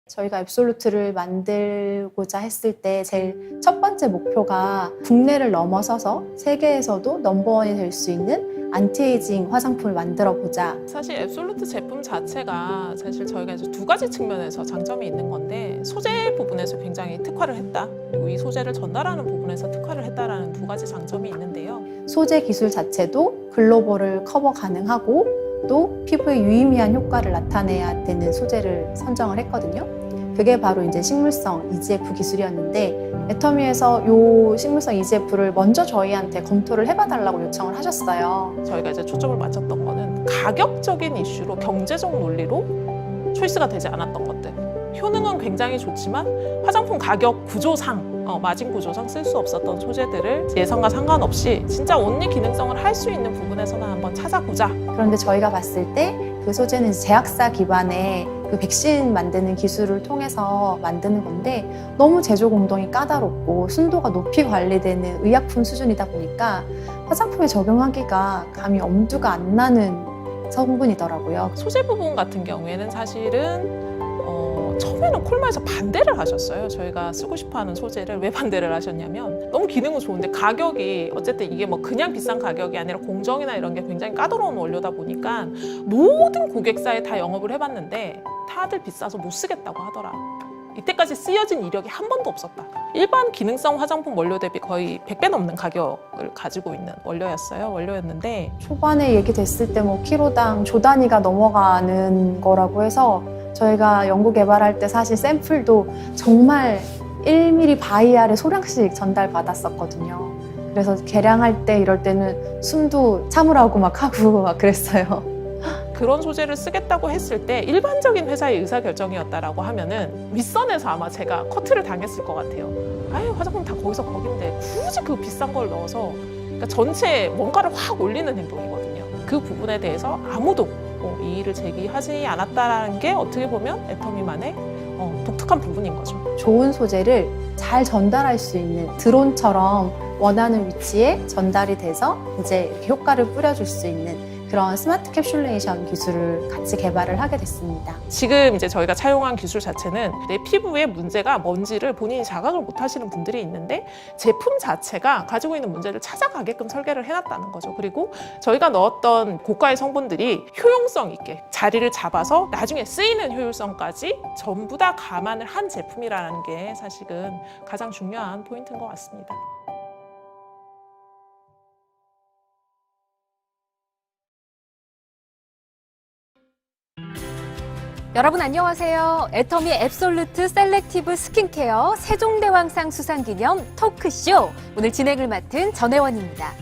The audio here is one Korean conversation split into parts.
저희가 앱솔루트를 만들고자 했을 때 제일 첫 번째 목표가 국내를 넘어서서 세계에서도 넘버원이 될 수 있는 안티에이징 화장품을 만들어 보자. 사실 앱솔루트 제품 자체가 사실 저희가 이제 두 가지 측면에서 장점이 있는 건데, 소재 부분에서 굉장히 특화를 했다, 그리고 이 소재를 전달하는 부분에서 특화를 했다라는 두 가지 장점이 있는데요. 소재 기술 자체도 글로벌을 커버 가능하고 또 피부에 유의미한 효과를 나타내야 되는 소재를 선정을 했거든요. 그게 바로 이제 식물성 EGF 기술이었는데, 애터미에서 이 식물성 EGF를 먼저 저희한테 검토를 해봐달라고 요청을 하셨어요. 저희가 이제 초점을 맞췄던 거는 가격적인 이슈로, 경제적 논리로 초이스가 되지 않았던 것들. 효능은 굉장히 좋지만 화장품 가격 구조상, 마진 구조상 쓸 수 없었던 소재들을 예산과 상관없이 진짜 온리 기능성을 할 수 있는 부분에서는 한번 찾아보자. 그런데 저희가 봤을 때 그 소재는 제약사 기반의 그 백신 만드는 기술을 통해서 만드는 건데, 너무 제조 공정이 까다롭고 순도가 높이 관리되는 의약품 수준이다 보니까 화장품에 적용하기가 감히 엄두가 안 나는 성분이더라고요. 소재 부분 같은 경우에는 사실은 처음에는 콜마에서 반대를 하셨어요. 저희가 쓰고 싶어하는 소재를. 왜 반대를 하셨냐면, 너무 기능은 좋은데 가격이, 어쨌든 이게 뭐 그냥 비싼 가격이 아니라 공정이나 이런 게 굉장히 까다로운 원료다 보니까 모든 고객사에 다 영업을 해봤는데 다들 비싸서 못 쓰겠다고 하더라. 이때까지 쓰여진 이력이 한 번도 없었다. 일반 기능성 화장품 원료 대비 거의 100배 넘는 가격을 가지고 있는 원료였는데, 초반에 얘기됐을 때 뭐 키로당 조 단위가 넘어가는 거라고 해서 저희가 연구 개발할 때 사실 샘플도 정말 1mm 바이알의 소량씩 전달받았었거든요. 그래서 계량할 때 이럴 때는 숨도 참으라고 막 하고 막 그랬어요. 그런 소재를 쓰겠다고 했을 때 일반적인 회사의 의사결정이었다라고 하면은 윗선에서 아마 제가 커트를 당했을 것 같아요. 아유, 화장품 다 거기서 거긴데 굳이 그 비싼 걸 넣어서, 그러니까 전체 원가를 확 올리는 행동이거든요. 그 부분에 대해서 아무도 이의를 제기하지 않았다라는 게 어떻게 보면 애터미만의 독특한 부분인 거죠. 좋은 소재를 잘 전달할 수 있는 드론처럼 원하는 위치에 전달이 돼서 이제 이렇게 효과를 뿌려줄 수 있는 그런 스마트 캡슐레이션 기술을 같이 개발을 하게 됐습니다. 지금 이제 저희가 차용한 기술 자체는 내 피부에 문제가 뭔지를 본인이 자각을 못 하시는 분들이 있는데, 제품 자체가 가지고 있는 문제를 찾아가게끔 설계를 해놨다는 거죠. 그리고 저희가 넣었던 고가의 성분들이 효용성 있게 자리를 잡아서 나중에 쓰이는 효율성까지 전부 다 감안을 한 제품이라는 게 사실은 가장 중요한 포인트인 것 같습니다. 여러분 안녕하세요. 애터미 앱솔루트 셀렉티브 스킨케어 세종대왕상 수상기념 토크쇼, 오늘 진행을 맡은 전혜원입니다.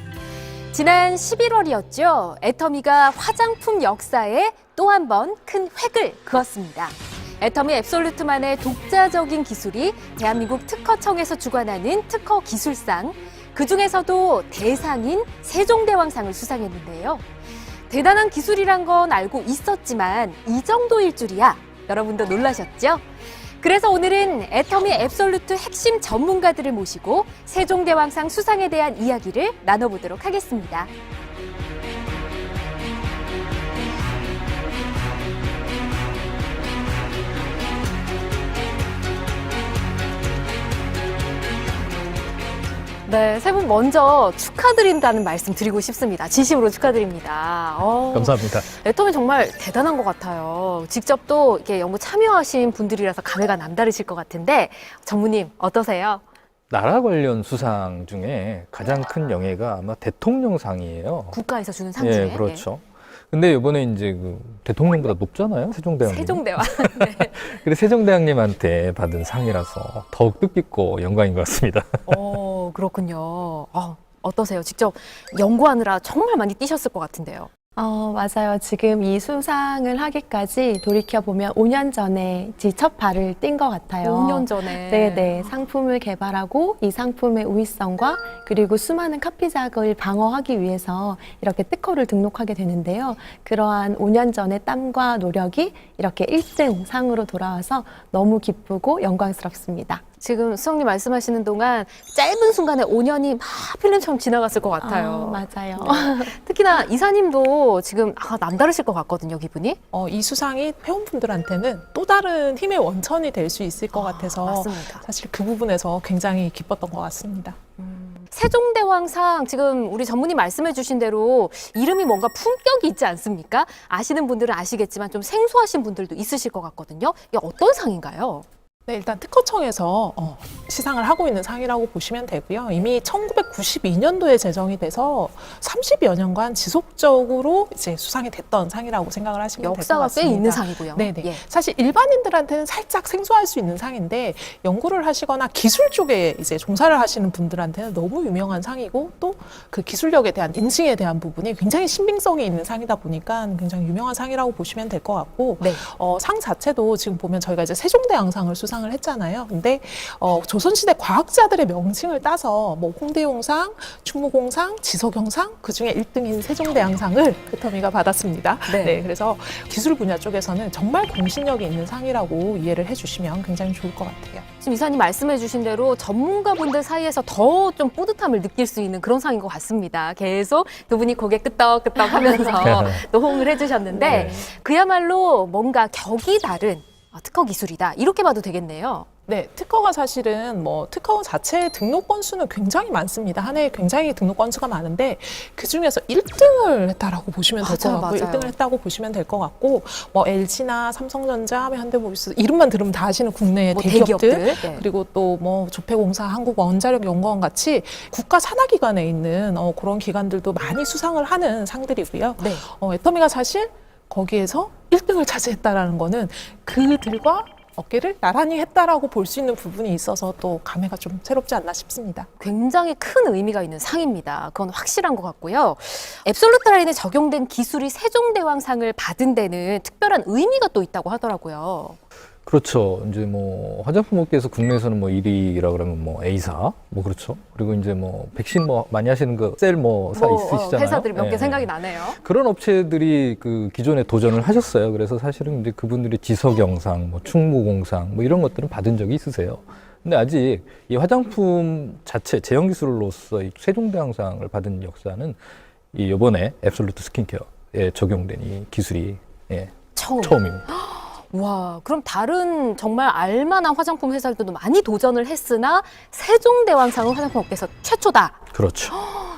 지난 11월이었죠. 애터미가 화장품 역사에 또 한 번 큰 획을 그었습니다. 애터미 앱솔루트만의 독자적인 기술이 대한민국 특허청에서 주관하는 특허 기술상, 그중에서도 대상인 세종대왕상을 수상했는데요. 대단한 기술이란 건 알고 있었지만 이 정도일 줄이야, 여러분도 놀라셨죠? 그래서 오늘은 애터미 앱솔루트 핵심 전문가들을 모시고 세종대왕상 수상에 대한 이야기를 나눠보도록 하겠습니다. 네, 세 분 먼저 축하드린다는 말씀 드리고 싶습니다. 진심으로 축하드립니다. 감사합니다. 애터미 정말 대단한 것 같아요. 직접 또 이렇게 연구 참여하신 분들이라서 감회가 남다르실 것 같은데, 전무님 어떠세요? 나라 관련 수상 중에 가장 큰 영예가 아마 대통령상이에요. 국가에서 주는 상 중에. 예, 그렇죠. 근데 이번에 이제 그 대통령보다 높잖아요, 세종대왕님. 세종대왕. 네. 그래서 세종대왕님한테 받은 상이라서 더욱 뜻깊고 영광인 것 같습니다. 그렇군요. 어떠세요? 직접 연구하느라 정말 많이 뛰셨을 것 같은데요. 맞아요. 지금 이 수상을 하기까지 돌이켜보면 5년 전에 첫 발을 뗀 것 같아요. 5년 전에. 네네. 상품을 개발하고 이 상품의 우위성과 그리고 수많은 카피작을 방어하기 위해서 이렇게 특허를 등록하게 되는데요. 그러한 5년 전의 땀과 노력이 이렇게 1등 상으로 돌아와서 너무 기쁘고 영광스럽습니다. 지금 수석님 말씀하시는 동안 짧은 순간에 5년이 막 필름처럼 지나갔을 것 같아요. 맞아요. 특히나 이사님도 지금 남다르실 것 같거든요, 기분이. 이 수상이 회원분들한테는 또 다른 힘의 원천이 될 수 있을 것 같아서 맞습니다. 사실 그 부분에서 굉장히 기뻤던 것 같습니다. 세종대왕상 지금 우리 전문의 말씀해 주신 대로 이름이 뭔가 품격이 있지 않습니까? 아시는 분들은 아시겠지만 좀 생소하신 분들도 있으실 것 같거든요. 이게 어떤 상인가요? 네, 일단 특허청에서 시상을 하고 있는 상이라고 보시면 되고요. 이미 1992년도에 제정이 돼서 30여 년간 지속적으로 이제 수상이 됐던 상이라고 생각을 하시면 될 것 역사가 꽤 같습니다. 있는 상이고요. 네네. 예. 사실 일반인들한테는 살짝 생소할 수 있는 상인데 연구를 하시거나 기술 쪽에 이제 종사를 하시는 분들한테는 너무 유명한 상이고 또 그 기술력에 대한 인증에 대한 부분이 굉장히 신빙성이 있는 상이다 보니까 굉장히 유명한 상이라고 보시면 될 것 같고 네. 상 자체도 지금 보면 저희가 이제 세종대왕상을 수상을 했잖아요. 근데 조선시대 과학자들의 명칭을 따서 뭐 홍대용상, 충무공상, 지석영상 그중에 1등인 세종대왕상을 그 터미가 받았습니다. 네. 네, 그래서 기술 분야 쪽에서는 정말 공신력이 있는 상이라고 이해를 해주시면 굉장히 좋을 것 같아요. 지금 이사님 말씀해 주신 대로 전문가분들 사이에서 더 좀 뿌듯함을 느낄 수 있는 그런 상인 것 같습니다. 계속 두 분이 고개 끄덕끄덕 하면서 또 호응을 해주셨는데 네. 그야말로 뭔가 격이 다른 특허 기술이다. 이렇게 봐도 되겠네요. 네, 특허가 사실은 뭐 특허 자체의 등록 건수는 굉장히 많습니다. 한 해에 굉장히 등록 건수가 많은데 그 중에서 1등을 했다라고 보시면 될 것 맞아요, 같고, 맞아요. 1등을 했다고 보시면 될 것 같고, 뭐 LG나 삼성전자, 현대모비스 이름만 들으면 다 아시는 국내의 뭐 대기업들, 대기업들. 네. 그리고 또 뭐 조폐공사, 한국원자력연구원 같이 국가 산하기관에 있는 그런 기관들도 많이 수상을 하는 상들이고요. 네. 애터미가 사실 거기에서 1등을 차지했다라는 거는 그들과 어깨를 나란히 했다라고 볼 수 있는 부분이 있어서 또 감회가 좀 새롭지 않나 싶습니다. 굉장히 큰 의미가 있는 상입니다. 그건 확실한 것 같고요. 앱솔루트 라인에 적용된 기술이 세종대왕상을 받은 데는 특별한 의미가 또 있다고 하더라고요. 그렇죠. 이제 뭐 화장품 업계에서 국내에서는 뭐 1위라 그러면 뭐 A사, 뭐 그렇죠. 그리고 이제 뭐 백신 뭐 많이 하시는 그 셀 뭐 사 있으시잖아요. 회사들이 몇 개 네. 생각이 나네요. 그런 업체들이 그 기존에 도전을 하셨어요. 그래서 사실은 이제 그분들이 지석영상, 뭐 충무공상, 뭐 이런 것들은 받은 적이 있으세요. 근데 아직 이 화장품 자체 제형 기술로서 이 세종대왕상을 받은 역사는 이 이번에 앱솔루트 스킨케어에 적용된 이 기술이 처음입니다. 와, 그럼 다른 정말 알만한 화장품 회사들도 많이 도전을 했으나 세종대왕상은 화장품 업계에서 최초다. 그렇죠.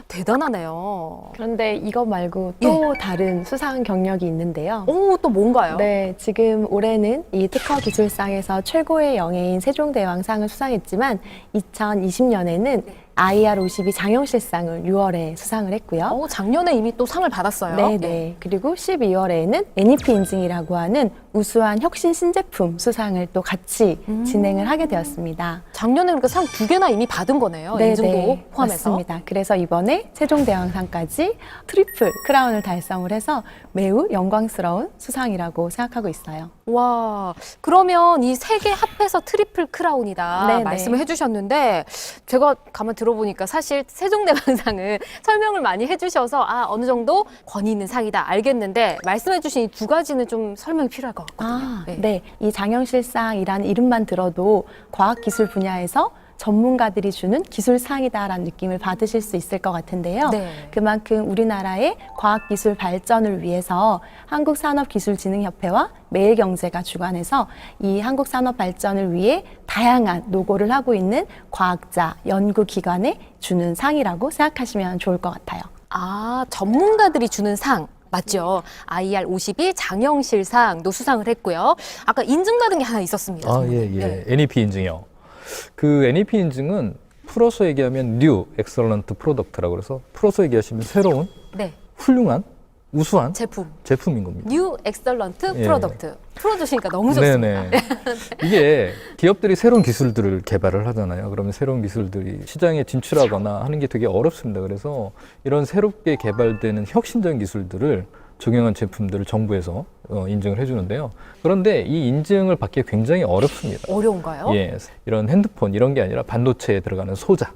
대단하네요. 그런데 이거 말고 또 다른 수상 경력이 있는데요. 오, 또 뭔가요? 네, 지금 올해는 이 특허 기술상에서 최고의 영예인 세종대왕상을 수상했지만 2020년에는 IR52 장영실상을 6월에 수상을 했고요. 작년에 이미 또 상을 받았어요. 네, 네. 그리고 12월에는 NEP 인증이라고 하는 우수한 혁신 신제품 수상을 또 같이 진행을 하게 되었습니다. 작년에 그러니까 상 2개나 이미 받은 거네요. 인증도 포함해서. 맞습니다. 그래서 이번에 세종대왕상까지 트리플 크라운을 달성을 해서 매우 영광스러운 수상이라고 생각하고 있어요. 와, 그러면 이 세 개 합해서 트리플 크라운이다 네네. 말씀을 해주셨는데 제가 가만 들어보니까 사실 세종대왕상은 설명을 많이 해주셔서 어느 정도 권위 있는 상이다 알겠는데 말씀해주신 이 두 가지는 좀 설명이 필요할 것 같거든요. 네. 이 장영실상이라는 이름만 들어도 과학기술 분야에서 전문가들이 주는 기술상이다라는 느낌을 받으실 수 있을 것 같은데요. 네. 그만큼 우리나라의 과학기술 발전을 위해서 한국산업기술진흥협회와 매일경제가 주관해서 이 한국산업 발전을 위해 다양한 노고를 하고 있는 과학자, 연구기관에 주는 상이라고 생각하시면 좋을 것 같아요. 전문가들이 주는 상. 맞죠. IR52 장영실상도 수상을 했고요. 아까 인증받은 게 하나 있었습니다. 전문가님. 네. NEP 인증이요. 그 NEP 인증은 풀어서 얘기하면 New Excellent Product라고 그래서 풀어서 얘기하시면 새로운, 네. 훌륭한, 우수한 제품인 겁니다. 뉴 엑설런트 예. 프로덕트. 풀어주시니까 너무 좋습니다. 네네. 이게 기업들이 새로운 기술들을 개발을 하잖아요. 그러면 새로운 기술들이 시장에 진출하거나 하는 게 되게 어렵습니다. 그래서 이런 새롭게 개발되는 혁신적인 기술들을 적용한 제품들을 정부에서 인증을 해주는데요. 그런데 이 인증을 받기 굉장히 어렵습니다. 어려운가요? 예, 이런 핸드폰 이런 게 아니라 반도체에 들어가는 소자,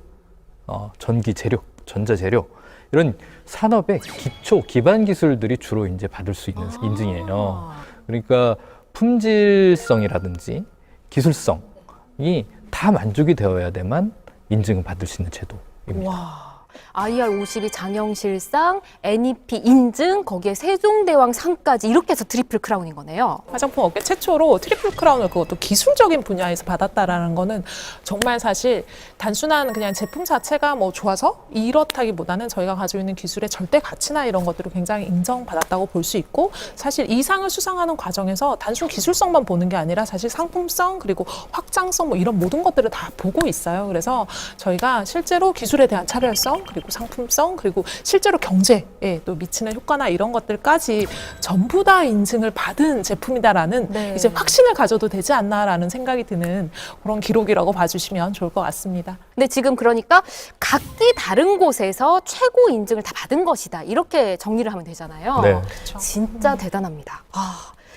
전기 재료, 전자 재료 이런 산업의 기초 기반 기술들이 주로 이제 받을 수 있는 인증이에요. 그러니까 품질성이라든지 기술성이 다 만족이 되어야만 인증을 받을 수 있는 제도입니다. 와. IR52 장영실상, NEP 인증, 거기에 세종대왕 상까지 이렇게 해서 트리플 크라운인 거네요. 화장품 업계 최초로 트리플 크라운을 그것도 기술적인 분야에서 받았다라는 거는 정말 사실 단순한 그냥 제품 자체가 뭐 좋아서 이렇다기보다는 저희가 가지고 있는 기술의 절대 가치나 이런 것들을 굉장히 인정받았다고 볼 수 있고, 사실 이 상을 수상하는 과정에서 단순 기술성만 보는 게 아니라 사실 상품성 그리고 확장성 뭐 이런 모든 것들을 다 보고 있어요. 그래서 저희가 실제로 기술에 대한 차별성 그리고 상품성 그리고 실제로 경제에 또 미치는 효과나 이런 것들까지 전부 다 인증을 받은 제품이다라는 네. 이제 확신을 가져도 되지 않나라는 생각이 드는 그런 기록이라고 봐주시면 좋을 것 같습니다. 근데 지금 그러니까 각기 다른 곳에서 최고 인증을 다 받은 것이다. 이렇게 정리를 하면 되잖아요. 네. 그렇죠. 진짜 대단합니다.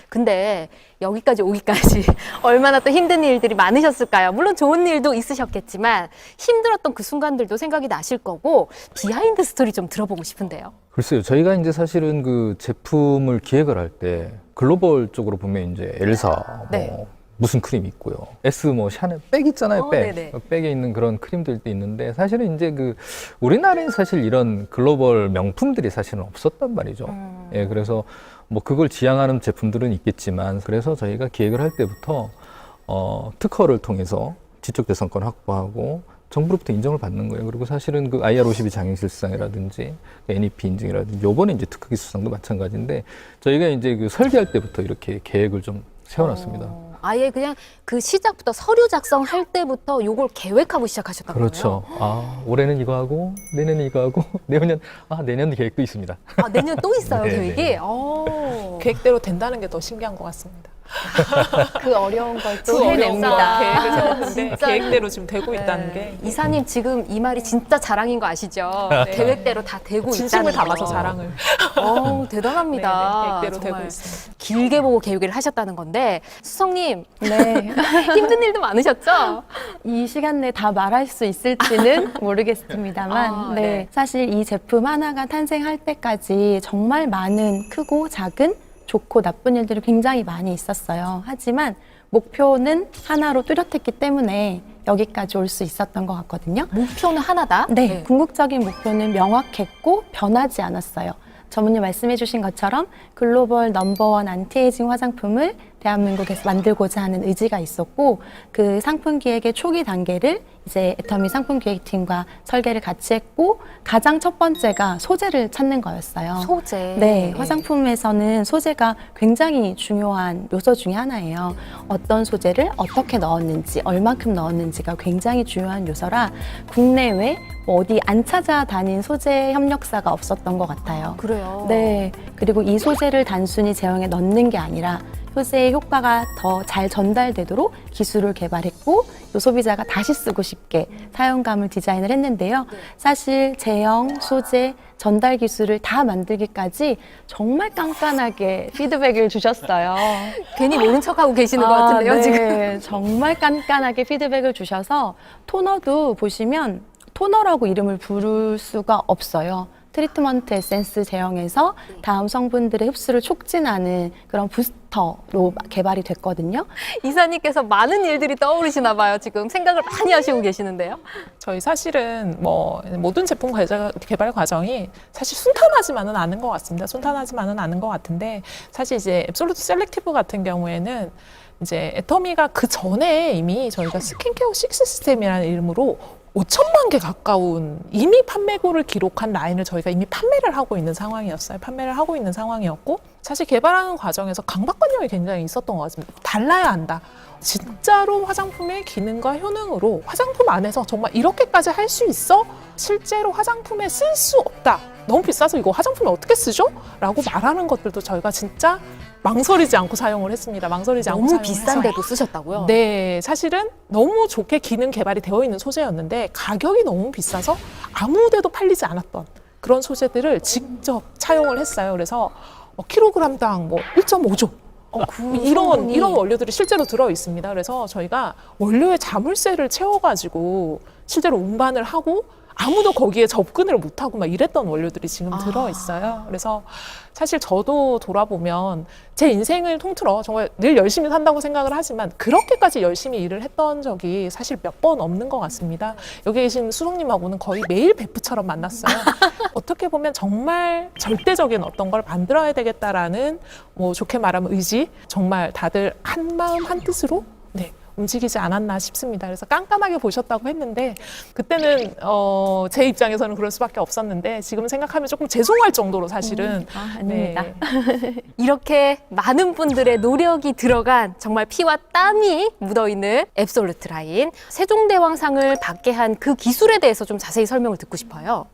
근데 여기까지 오기까지 얼마나 또 힘든 일들이 많으셨을까요? 물론 좋은 일도 있으셨겠지만 힘들었던 그 순간들도 생각이 나실 거고, 비하인드 스토리 좀 들어보고 싶은데요. 글쎄요, 저희가 이제 사실은 그 제품을 기획을 할 때 글로벌 쪽으로 보면 이제 엘사, 뭐 네. 무슨 크림 있고요. S 뭐 샤넬 백 있잖아요, 백. 네네. 백에 있는 그런 크림들도 있는데 사실은 이제 그 우리나라에 사실 이런 글로벌 명품들이 사실은 없었단 말이죠. 예, 그래서 뭐 그걸 지향하는 제품들은 있겠지만, 그래서 저희가 기획을 할 때부터 특허를 통해서 지적 재산권 확보하고 정부로부터 인정을 받는 거예요. 그리고 사실은 그 IR52 장애실상이라든지 NEP 인증이라든지 요번에 이제 특허 기술상도 마찬가지인데, 저희가 이제 그 설계할 때부터 이렇게 계획을 좀 세워놨습니다. 아예 그냥 그 시작부터 서류 작성할 때부터 요걸 계획하고 시작하셨던 그렇죠. 거예요? 아, 올해는 이거 하고 내년은 이거 하고 내년 계획도 있습니다. 내년 또 있어요, 네, 계획이? 네. 계획대로 된다는 게 더 신기한 것 같습니다. 그 어려운 걸 그 또 어려운 해냅니다. 계획을 세웠는데 진짜로. 계획대로 지금 되고 있다는 게 이사님 지금 이 말이 진짜 자랑인 거 아시죠? 네. 계획대로 다 되고 있다는 진심을 담아서 거. 자랑을 대단합니다. 네, 계획대로 정말 되고 있습니다. 길게 보고 계획을 하셨다는 건데, 수성님 네. 힘든 일도 많으셨죠? 이 시간 내에 다 말할 수 있을지는 모르겠습니다만, 네. 네. 사실 이 제품 하나가 탄생할 때까지 정말 많은 크고 작은 좋고 나쁜 일들이 굉장히 많이 있었어요. 하지만 목표는 하나로 뚜렷했기 때문에 여기까지 올 수 있었던 것 같거든요. 목표는 하나다? 네, 궁극적인 목표는 명확했고 변하지 않았어요. 전문님 말씀해 주신 것처럼 글로벌 넘버원 안티에이징 화장품을 대한민국에서 만들고자 하는 의지가 있었고, 그 상품 기획의 초기 단계를 이제 애터미 상품 기획팀과 설계를 같이 했고, 가장 첫 번째가 소재를 찾는 거였어요. 소재. 네, 화장품에서는 소재가 굉장히 중요한 요소 중에 하나예요. 어떤 소재를 어떻게 넣었는지, 얼만큼 넣었는지가 굉장히 중요한 요소라 국내외 뭐 어디 안 찾아다닌 소재 협력사가 없었던 것 같아요. 그래요. 네, 그리고 이 소재를 단순히 제형에 넣는 게 아니라 소재의 효과가 더 잘 전달되도록 기술을 개발했고, 또 소비자가 다시 쓰고 싶게 사용감을 디자인을 했는데요. 사실 제형, 소재, 전달 기술을 다 만들기까지 정말 깐깐하게 피드백을 주셨어요. 괜히 모른 척하고 계시는 것 같은데요, 네. 지금. 정말 깐깐하게 피드백을 주셔서 토너도 보시면 토너라고 이름을 부를 수가 없어요. 트리트먼트 에센스 제형에서 다음 성분들의 흡수를 촉진하는 그런 부스터로 개발이 됐거든요. 이사님께서 많은 일들이 떠오르시나 봐요. 지금 생각을 많이 하시고 계시는데요. 저희 사실은 뭐 모든 제품 개발 과정이 사실 순탄하지만은 않은 것 같습니다. 순탄하지만은 않은 것 같은데, 사실 이제 앱솔루트 셀렉티브 같은 경우에는 이제 애터미가 그 전에 이미 저희가 스킨케어 6 시스템이라는 이름으로 5천만 개 가까운 이미 판매고를 기록한 라인을 저희가 이미 판매를 하고 있는 상황이었어요. 판매를 하고 있는 상황이었고, 사실 개발하는 과정에서 강박관념이 굉장히 있었던 것 같습니다. 달라야 한다. 진짜로 화장품의 기능과 효능으로 화장품 안에서 정말 이렇게까지 할 수 있어? 실제로 화장품에 쓸 수 없다. 너무 비싸서 이거 화장품에 어떻게 쓰죠? 라고 말하는 것들도 저희가 진짜 망설이지 않고 사용을 했습니다. 망설이지 않고 너무 사용을 비싼데도 쓰셨다고요? 네, 사실은 너무 좋게 기능 개발이 되어 있는 소재였는데 가격이 너무 비싸서 아무 데도 팔리지 않았던 그런 소재들을 직접 차용을 했어요. 그래서 킬로그램당 1.5조 이런 원료들이 실제로 들어 있습니다. 그래서 저희가 원료의 자물쇠를 채워가지고 실제로 운반을 하고 아무도 거기에 접근을 못하고 막 이랬던 원료들이 지금 들어있어요. 그래서 사실 저도 돌아보면 제 인생을 통틀어 정말 늘 열심히 산다고 생각을 하지만 그렇게까지 열심히 일을 했던 적이 사실 몇 번 없는 것 같습니다. 여기 계신 수석님하고는 거의 매일 베프처럼 만났어요. 어떻게 보면 정말 절대적인 어떤 걸 만들어야 되겠다라는 뭐 좋게 말하면 의지, 정말 다들 한 마음 한 뜻으로 움직이지 않았나 싶습니다. 그래서 깜깜하게 보셨다고 했는데 그때는 제 입장에서는 그럴 수밖에 없었는데 지금 생각하면 조금 죄송할 정도로 사실은 아닙니다. 이렇게 많은 분들의 노력이 들어간 정말 피와 땀이 묻어있는 앱솔루트 라인 세종대왕상을 받게 한 그 기술에 대해서 좀 자세히 설명을 듣고 싶어요.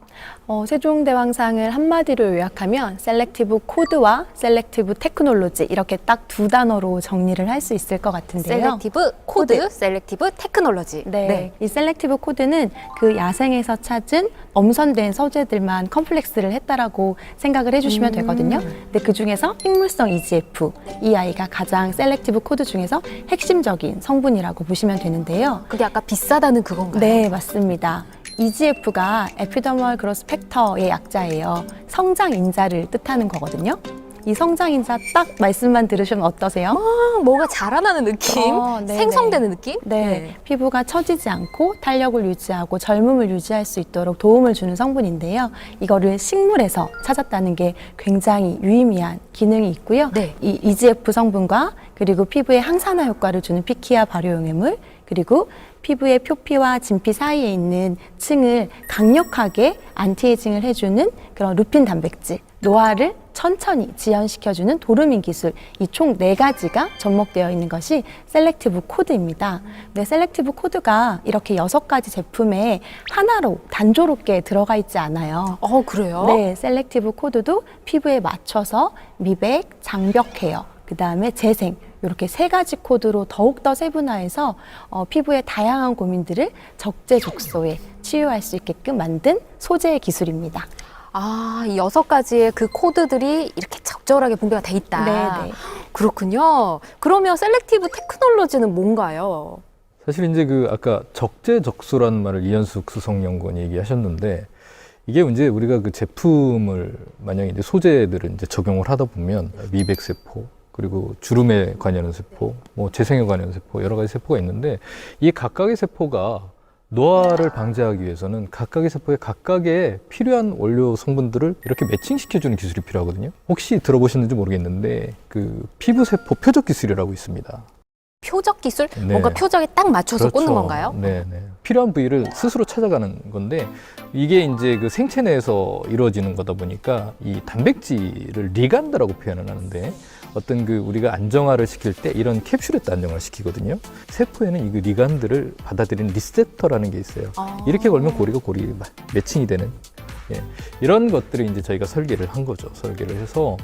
세종대왕상을 한마디로 요약하면 셀렉티브 코드와 셀렉티브 테크놀로지 이렇게 딱 두 단어로 정리를 할 수 있을 것 같은데요. 셀렉티브 코드, 셀렉티브 테크놀로지. 네. 이 셀렉티브 코드는 그 야생에서 찾은 엄선된 서재들만 컴플렉스를 했다라고 생각을 해주시면 되거든요. 근데 그 중에서 식물성 EGF, 이 아이가 가장 셀렉티브 코드 중에서 핵심적인 성분이라고 보시면 되는데요. 그게 아까 비싸다는 그건가요? 네, 맞습니다. EGF가 에피더멀 그로스 팩터의 약자예요. 성장 인자를 뜻하는 거거든요. 이 성장 인자 딱 말씀만 들으시면 어떠세요? 뭐가 자라나는 느낌? 네네. 생성되는 느낌? 네. 피부가 처지지 않고 탄력을 유지하고 젊음을 유지할 수 있도록 도움을 주는 성분인데요. 이거를 식물에서 찾았다는 게 굉장히 유의미한 기능이 있고요. 네. 이 EGF 성분과 그리고 피부에 항산화 효과를 주는 피키아 발효용해물 그리고 피부의 표피와 진피 사이에 있는 층을 강력하게 안티에이징을 해주는 그런 루핀 단백질, 노화를 천천히 지연시켜주는 도르민 기술, 이 총 4가지가 접목되어 있는 것이 셀렉티브 코드입니다. 근데 셀렉티브 코드가 이렇게 6가지 제품에 하나로 단조롭게 들어가 있지 않아요. 그래요? 네, 셀렉티브 코드도 피부에 맞춰서 미백, 장벽 케어, 그 다음에 재생, 이렇게 3가지 코드로 더욱더 세분화해서 피부의 다양한 고민들을 적재적소에 치유할 수 있게끔 만든 소재의 기술입니다. 이 6가지의 그 코드들이 이렇게 적절하게 분배가 돼 있다. 네네. 그렇군요. 그러면 셀렉티브 테크놀로지는 뭔가요? 사실 이제 그 아까 적재적소라는 말을 이현숙 수석연구원 얘기하셨는데 이게 이제 우리가 그 제품을 만약에 이제 소재들을 이제 적용을 하다 보면 미백세포 그리고 주름에 관여하는 세포, 뭐 재생에 관여하는 세포 여러 가지 세포가 있는데 이 각각의 세포가 노화를 방지하기 위해서는 각각의 세포에 각각의 필요한 원료 성분들을 이렇게 매칭시켜주는 기술이 필요하거든요. 혹시 들어보셨는지 모르겠는데 그 피부세포 표적 기술이라고 있습니다. 표적 기술? 네. 뭔가 표적에 딱 맞춰서 그렇죠. 꽂는 건가요? 네. 필요한 부위를 스스로 찾아가는 건데 이게 이제 그 생체 내에서 이루어지는 거다 보니까 이 단백질을 리간드라고 표현을 하는데 어떤 그 우리가 안정화를 시킬 때 이런 캡슐에 또 안정화를 시키거든요. 세포에는 이 그 리간드를 받아들이는 리세프터라는 게 있어요. 이렇게 걸면 고리가 매칭이 되는 이런 것들을 이제 저희가 설계를 한 거죠. 설계를 해서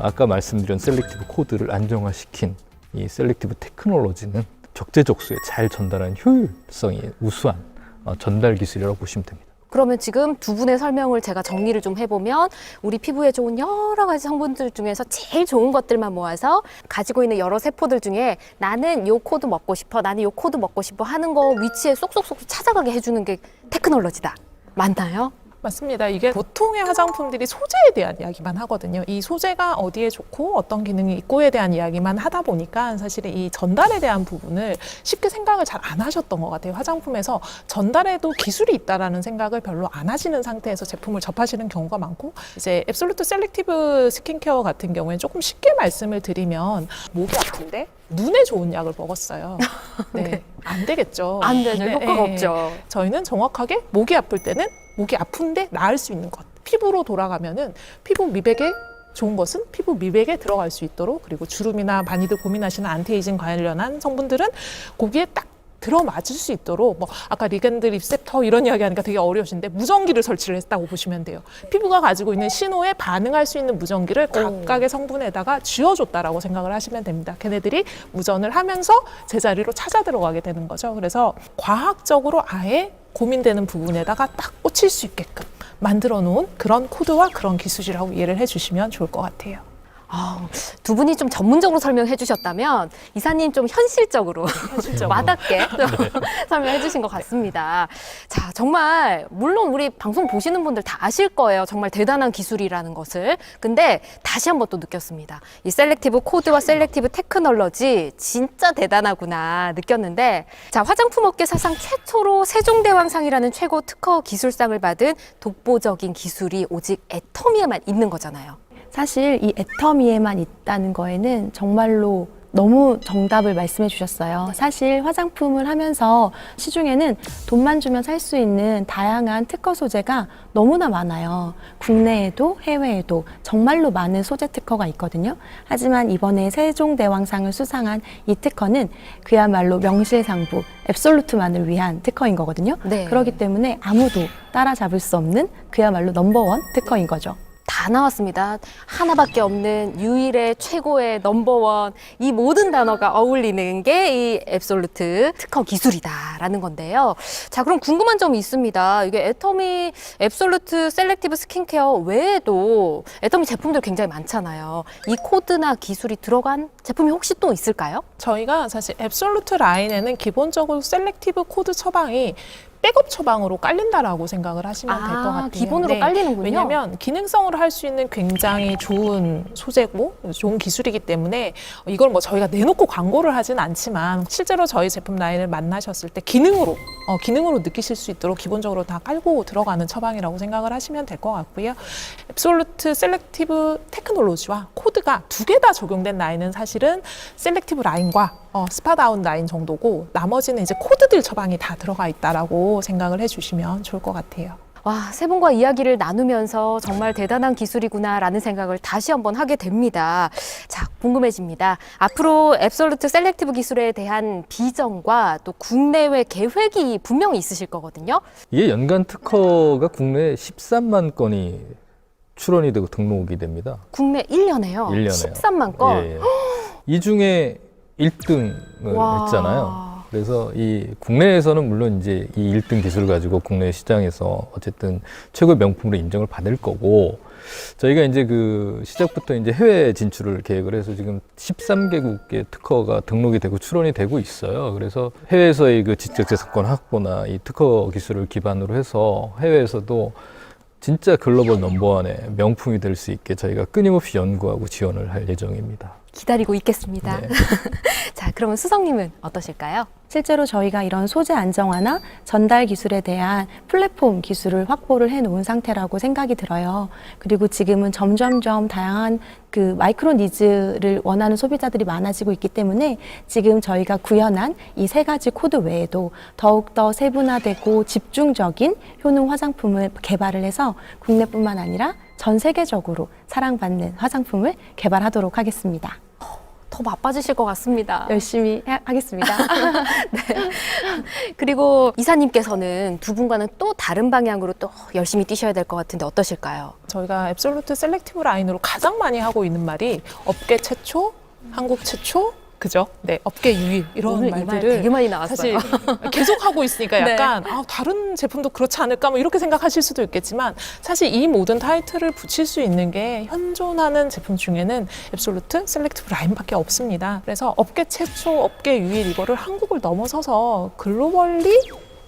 아까 말씀드린 셀렉티브 코드를 안정화시킨 이 셀렉티브 테크놀로지는 적재적소에 잘 전달하는 효율성이 우수한 전달 기술이라고 보시면 됩니다. 그러면 지금 두 분의 설명을 제가 정리를 좀 해보면 우리 피부에 좋은 여러 가지 성분들 중에서 제일 좋은 것들만 모아서 가지고 있는 여러 세포들 중에 나는 요 코드 먹고 싶어, 나는 요 코드 먹고 싶어 하는 거 위치에 쏙쏙쏙 찾아가게 해주는 게 테크놀로지다. 맞나요? 맞습니다. 이게 보통의 화장품들이 소재에 대한 이야기만 하거든요. 이 소재가 어디에 좋고 어떤 기능이 있고에 대한 이야기만 하다 보니까 사실 이 전달에 대한 부분을 쉽게 생각을 잘 안 하셨던 것 같아요. 화장품에서 전달에도 기술이 있다라는 생각을 별로 안 하시는 상태에서 제품을 접하시는 경우가 많고 이제 앱솔루트 셀렉티브 스킨케어 같은 경우에 조금 쉽게 말씀을 드리면 목이 아픈데 눈에 좋은 약을 먹었어요. 네. 안 되겠죠. 안 되죠. 네, 효과가 네. 없죠. 저희는 정확하게 목이 아플 때는 목이 아픈데 나을 수 있는 것. 피부로 돌아가면은 피부 미백에 좋은 것은 피부 미백에 들어갈 수 있도록 그리고 주름이나 많이들 고민하시는 안티에이징 관련한 성분들은 거기에 딱 들어맞을 수 있도록 뭐 아까 리간드 리셉터 이런 이야기 하니까 되게 어려우신데 무전기를 설치를 했다고 보시면 돼요. 피부가 가지고 있는 신호에 반응할 수 있는 무전기를 각각의 성분에다가 쥐어줬다라고 생각을 하시면 됩니다. 걔네들이 무전을 하면서 제자리로 찾아 들어가게 되는 거죠. 그래서 과학적으로 아예 고민되는 부분에다가 딱 꽂힐 수 있게끔 만들어 놓은 그런 코드와 그런 기술이라고 이해를 해주시면 좋을 것 같아요. 두 분이 좀 전문적으로 설명해 주셨다면 이사님 좀 현실적으로 와닿게 좀 설명해 주신 것 같습니다. 자, 정말 물론 우리 방송 보시는 분들 다 아실 거예요. 정말 대단한 기술이라는 것을. 근데 다시 한번 또 느꼈습니다. 이 셀렉티브 코드와 셀렉티브 테크놀로지 진짜 대단하구나 느꼈는데, 자, 화장품 업계 사상 최초로 세종대왕상이라는 최고 특허 기술상을 받은 독보적인 기술이 오직 애터미에만 있는 거잖아요. 사실 이 애터미에만 있다는 거에는 정말로 너무 정답을 말씀해 주셨어요. 사실 화장품을 하면서 시중에는 돈만 주면 살 수 있는 다양한 특허 소재가 너무나 많아요. 국내에도 해외에도 정말로 많은 소재 특허가 있거든요. 하지만 이번에 세종대왕상을 수상한 이 특허는 그야말로 명실상부, 앱솔루트만을 위한 특허인 거거든요. 네. 그렇기 때문에 아무도 따라잡을 수 없는 그야말로 넘버원 특허인 거죠. 다 나왔습니다. 하나밖에 없는 유일의 최고의 넘버원, 이 모든 단어가 어울리는 게 이 앱솔루트 특허 기술이다라는 건데요. 자, 그럼 궁금한 점이 있습니다. 이게 애터미 앱솔루트 셀렉티브 스킨케어 외에도 애터미 제품들 굉장히 많잖아요. 이 코드나 기술이 들어간 제품이 혹시 또 있을까요? 저희가 사실 앱솔루트 라인에는 기본적으로 셀렉티브 코드 처방이 백업 처방으로 깔린다라고 생각을 하시면 될 것 같아요. 기본으로 깔리는군요. 왜냐하면 기능성으로 할 수 있는 굉장히 좋은 소재고 좋은 기술이기 때문에 이걸 뭐 저희가 내놓고 광고를 하진 않지만 실제로 저희 제품 라인을 만나셨을 때 기능으로 느끼실 수 있도록 기본적으로 다 깔고 들어가는 처방이라고 생각을 하시면 될 것 같고요. 앱솔루트 셀렉티브 테크놀로지와 코드가 두 개 다 적용된 라인은 사실은 셀렉티브 라인과 스파다운 라인 정도고, 나머지는 이제 코드들 처방이 다 들어가 있다라고 생각을 해주시면 좋을 것 같아요. 와, 세 분과 이야기를 나누면서 정말 대단한 기술이구나라는 생각을 다시 한번 하게 됩니다. 자, 궁금해집니다. 앞으로 앱솔루트 셀렉티브 기술에 대한 비전과 또 국내외 계획이 분명히 있으실 거거든요. 이게 연간 특허가 국내에 13만 건이 출원이 되고 등록이 됩니다. 국내 1년에요. 1년에요. 13만 건. 예, 예. 이 중에 1등을 와. 했잖아요. 그래서 이 국내에서는 물론 이제 이 1등 기술을 가지고 국내 시장에서 어쨌든 최고의 명품으로 인정을 받을 거고, 저희가 이제 그 시작부터 이제 해외 진출을 계획을 해서 지금 13개국의 특허가 등록이 되고 출원이 되고 있어요. 그래서 해외에서의 그 지적재산권 확보나 이 특허 기술을 기반으로 해서 해외에서도 진짜 글로벌 넘버원의 명품이 될 수 있게 저희가 끊임없이 연구하고 지원을 할 예정입니다. 기다리고 있겠습니다. 네. 자, 그러면 수성님은 어떠실까요? 실제로 저희가 이런 소재 안정화나 전달 기술에 대한 플랫폼 기술을 확보를 해놓은 상태라고 생각이 들어요. 그리고 지금은 점점점 다양한 그 마이크로 니즈를 원하는 소비자들이 많아지고 있기 때문에 지금 저희가 구현한 이 세 가지 코드 외에도 더욱더 세분화되고 집중적인 효능 화장품을 개발을 해서 국내뿐만 아니라 전 세계적으로 사랑받는 화장품을 개발하도록 하겠습니다. 더 바빠지실 것 같습니다. 열심히 하겠습니다. 네. 그리고 이사님께서는 두 분과는 또 다른 방향으로 또 열심히 뛰셔야 될 것 같은데 어떠실까요? 저희가 앱솔루트 셀렉티브 라인으로 가장 많이 하고 있는 말이 업계 최초, 한국 최초, 그죠? 네, 업계 유일 이런 오늘 이 말 말들을 되게 많이 나왔어요. 사실 계속 하고 있으니까 네. 약간 다른 제품도 그렇지 않을까 뭐 이렇게 생각하실 수도 있겠지만, 사실 이 모든 타이틀을 붙일 수 있는 게 현존하는 제품 중에는 앱솔루트 셀렉티브 라인밖에 없습니다. 그래서 업계 최초, 업계 유일 이거를 한국을 넘어서서 글로벌리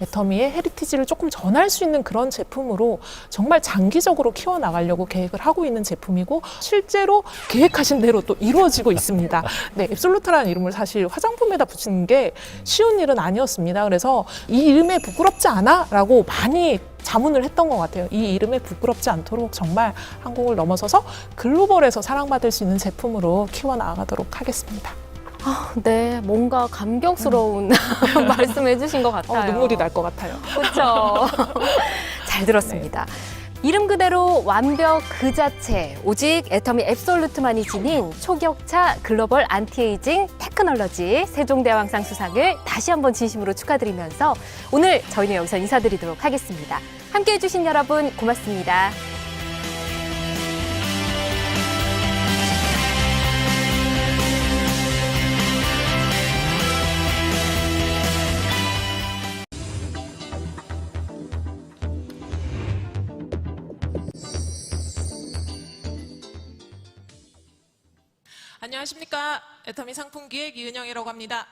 애터미의 헤리티지를 조금 전할 수 있는 그런 제품으로 정말 장기적으로 키워나가려고 계획을 하고 있는 제품이고, 실제로 계획하신 대로 또 이루어지고 있습니다. 네, 앱솔루트라는 이름을 사실 화장품에다 붙이는 게 쉬운 일은 아니었습니다. 그래서 이 이름에 부끄럽지 않아? 라고 많이 자문을 했던 것 같아요. 이 이름에 부끄럽지 않도록 정말 한국을 넘어서서 글로벌에서 사랑받을 수 있는 제품으로 키워나가도록 하겠습니다. 네, 뭔가 감격스러운 말씀해 주신 것 같아요. 눈물이 날 것 같아요. 그렇죠. 잘 들었습니다. 이름 그대로 완벽 그 자체, 오직 애터미 앱솔루트만이 지닌 초격차 글로벌 안티에이징 테크놀로지 세종대왕상 수상을 다시 한번 진심으로 축하드리면서 오늘 저희는 여기서 인사드리도록 하겠습니다. 함께해 주신 여러분 고맙습니다. 안녕하십니까. 애터미 상품기획 이은영이라고 합니다.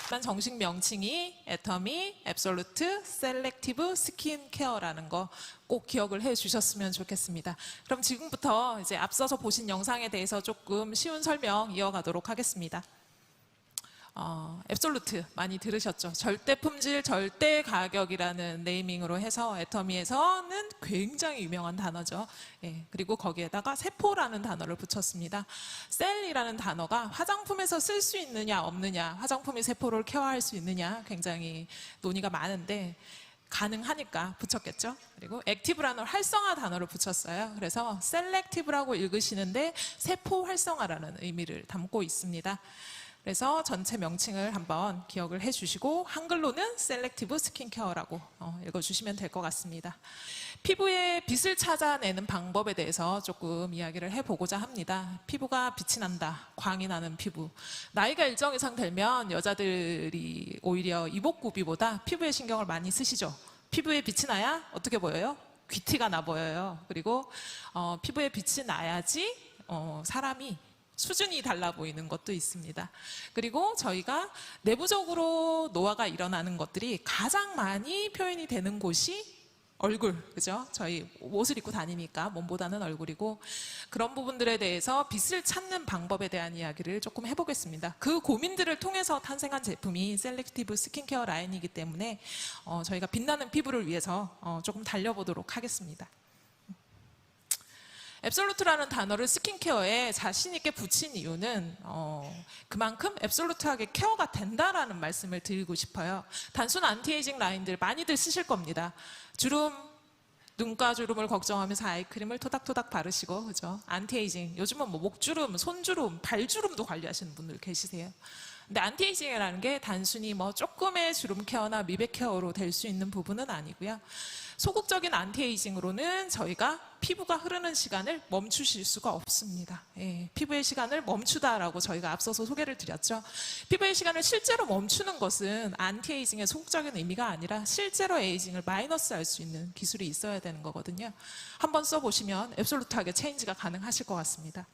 일단 정식 명칭이 애터미 앱솔루트 셀렉티브 스킨케어라는 거 꼭 기억을 해 주셨으면 좋겠습니다. 그럼 지금부터 이제 앞서서 보신 영상에 대해서 조금 쉬운 설명 이어가도록 하겠습니다. 앱솔루트 많이 들으셨죠? 절대 품질, 절대 가격이라는 네이밍으로 해서 애터미에서는 굉장히 유명한 단어죠. 예, 그리고 거기에다가 세포라는 단어를 붙였습니다. 셀이라는 단어가 화장품에서 쓸 수 있느냐 없느냐, 화장품이 세포를 케어할 수 있느냐 굉장히 논의가 많은데 가능하니까 붙였겠죠. 그리고 액티브라는 활성화 단어를 붙였어요. 그래서 셀렉티브라고 읽으시는데 세포 활성화라는 의미를 담고 있습니다. 그래서 전체 명칭을 한번 기억을 해주시고 한글로는 셀렉티브 스킨케어라고 읽어주시면 될 것 같습니다. 피부의 빛을 찾아내는 방법에 대해서 조금 이야기를 해보고자 합니다. 피부가 빛이 난다, 광이 나는 피부. 나이가 일정 이상 되면 여자들이 오히려 이목구비보다 피부에 신경을 많이 쓰시죠. 피부에 빛이 나야 어떻게 보여요? 귀티가 나 보여요. 그리고 피부에 빛이 나야지 사람이 수준이 달라 보이는 것도 있습니다. 그리고 저희가 내부적으로 노화가 일어나는 것들이 가장 많이 표현이 되는 곳이 얼굴, 그죠? 저희 옷을 입고 다니니까 몸보다는 얼굴이고 그런 부분들에 대해서 빛을 찾는 방법에 대한 이야기를 조금 해보겠습니다. 그 고민들을 통해서 탄생한 제품이 셀렉티브 스킨케어 라인이기 때문에 저희가 빛나는 피부를 위해서 조금 달려보도록 하겠습니다. 앱솔루트라는 단어를 스킨케어에 자신 있게 붙인 이유는 그만큼 앱솔루트하게 케어가 된다라는 말씀을 드리고 싶어요. 단순 안티에이징 라인들 많이들 쓰실 겁니다. 주름, 눈가 주름을 걱정하면서 아이크림을 토닥토닥 바르시고, 그죠? 안티에이징, 요즘은 뭐 목주름, 손주름, 발주름도 관리하시는 분들 계시세요. 근데 안티에이징이라는 게 단순히 뭐 조금의 주름 케어나 미백 케어로 될 수 있는 부분은 아니고요. 소극적인 안티에이징으로는 저희가 피부가 흐르는 시간을 멈추실 수가 없습니다. 예, 피부의 시간을 멈추다라고 저희가 앞서서 소개를 드렸죠. 피부의 시간을 실제로 멈추는 것은 안티에이징의 소극적인 의미가 아니라 실제로 에이징을 마이너스할 수 있는 기술이 있어야 되는 거거든요. 한번 써보시면 앱솔루트하게 체인지가 가능하실 것 같습니다.